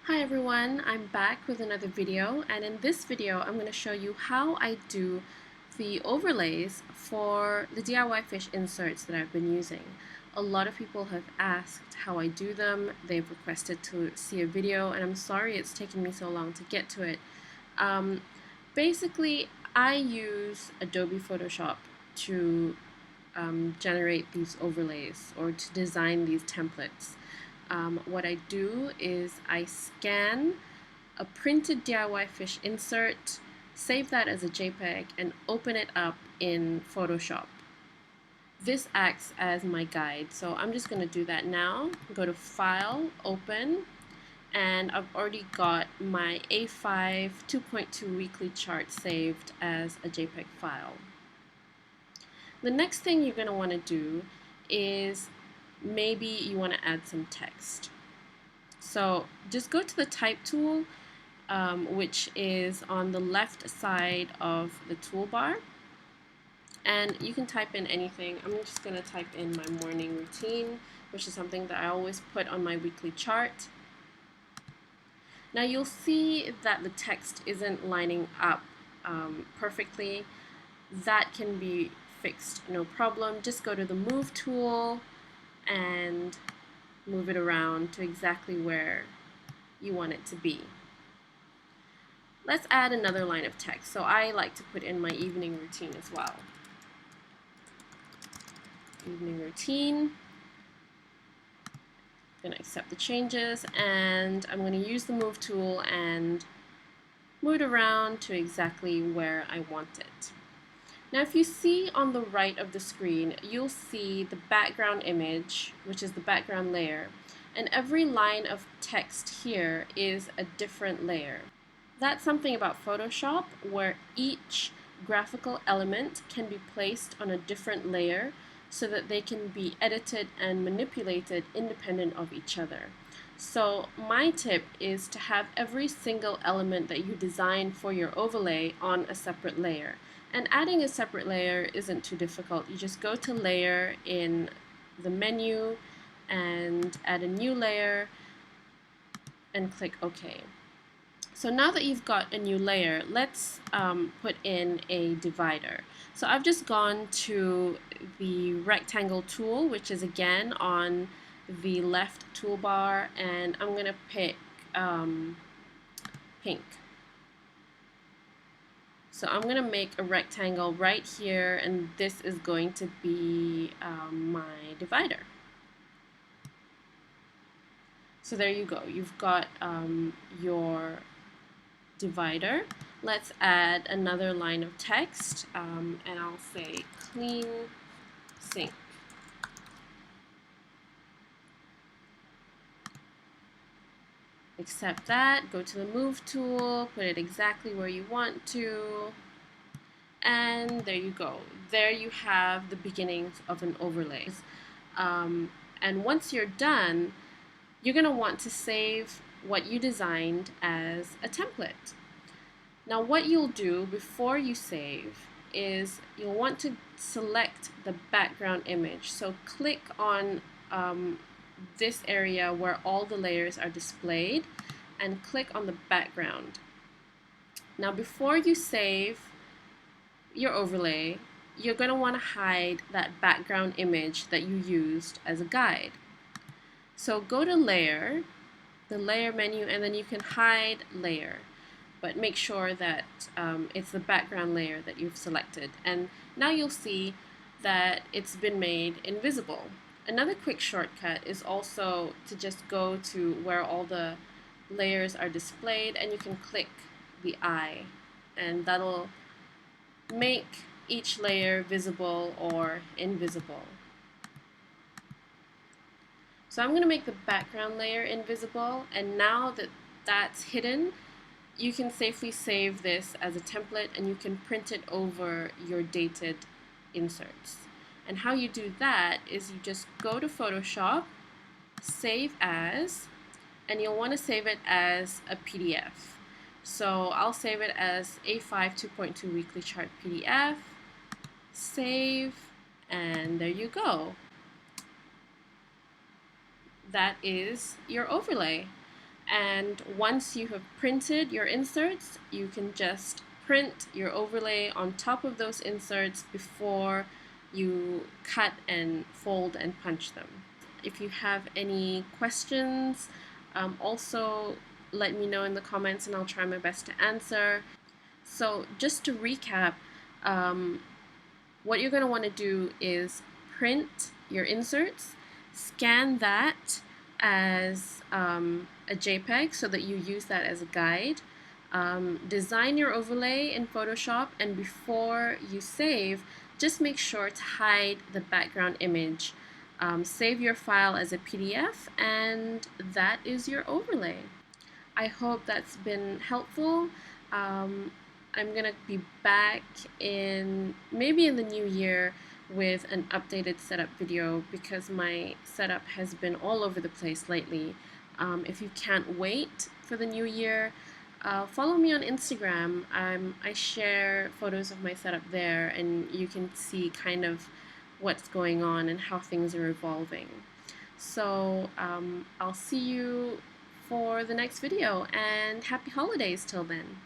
Hi everyone, I'm back with another video, and in this video I'm going to show you how I do the overlays for the DIYFish inserts that I've been using. A lot of people have asked how I do them. They've requested to see a video, and I'm sorry it's taken me so long to get to it. Basically, I use Adobe Photoshop to generate these overlays or to design these templates. What I do is I scan a printed DIYFish insert, save that as a JPEG, and open it up in Photoshop. This acts as my guide, so I'm just going to do that now. Go to File, Open, and I've already got my A5 2.2 weekly chart saved as a JPEG file. The next thing you're going to want to do is maybe you want to add some text. So just go to the Type tool, which is on the left side of the toolbar, and you can type in anything. I'm just going to type in my morning routine, which is something that I always put on my weekly chart. Now you'll see that the text isn't lining up perfectly. That can be fixed, no problem. Just go to the Move tool and move it around to exactly where you want it to be. Let's add another line of text. So I like to put in my evening routine as well. Evening routine. I'm going to accept the changes, and I'm going to use the Move tool and move it around to exactly where I want it. Now if you see on the right of the screen, you'll see the background image, which is the background layer, and every line of text here is a different layer. That's something about Photoshop, where each graphical element can be placed on a different layer so that they can be edited and manipulated independent of each other. So my tip is to have every single element that you design for your overlay on a separate layer. And adding a separate layer isn't too difficult. You just go to Layer in the menu and add a new layer and click OK. So now that you've got a new layer, let's put in a divider. So I've just gone to the rectangle tool, which is again on the left toolbar, and I'm going to pick pink. So I'm going to make a rectangle right here, and this is going to be my divider. So there you go. You've got your divider. Let's add another line of text, and I'll say clean sink. Accept that, go to the Move tool, put it exactly where you want to, and there you go. There you have the beginnings of an overlay. And once you're done, you're going to want to save what you designed as a template. Now what you'll do before you save is you'll want to select the background image. So click on this area where all the layers are displayed and click on the background. Now before you save your overlay, you're going to want to hide that background image that you used as a guide. So go to Layer, the Layer menu, and then you can hide Layer, but make sure that it's the background layer that you've selected. And now you'll see that it's been made invisible. Another quick shortcut is also to just go to where all the layers are displayed, and you can click the eye, and that'll make each layer visible or invisible. So I'm going to make the background layer invisible, and now that that's hidden, you can safely save this as a template, and you can print it over your dated inserts. And how you do that is you just go to Photoshop, Save As, and you'll want to save it as a PDF. So I'll save it as A5 2.2 weekly chart PDF, save, and there you go. That is your overlay. And once you have printed your inserts, you can just print your overlay on top of those inserts before you cut and fold and punch them. If you have any questions, also let me know in the comments and I'll try my best to answer. So just to recap, what you're going to want to do is print your inserts, scan that as a JPEG so that you use that as a guide, design your overlay in Photoshop, and before you save, just make sure to hide the background image. Save your file as a PDF, and that is your overlay. I hope that's been helpful. I'm gonna be back in maybe in the new year with an updated setup video because my setup has been all over the place lately. If you can't wait for the new year, follow me on Instagram. I share photos of my setup there, and you can see kind of what's going on and how things are evolving. So I'll see you for the next video, and happy holidays till then.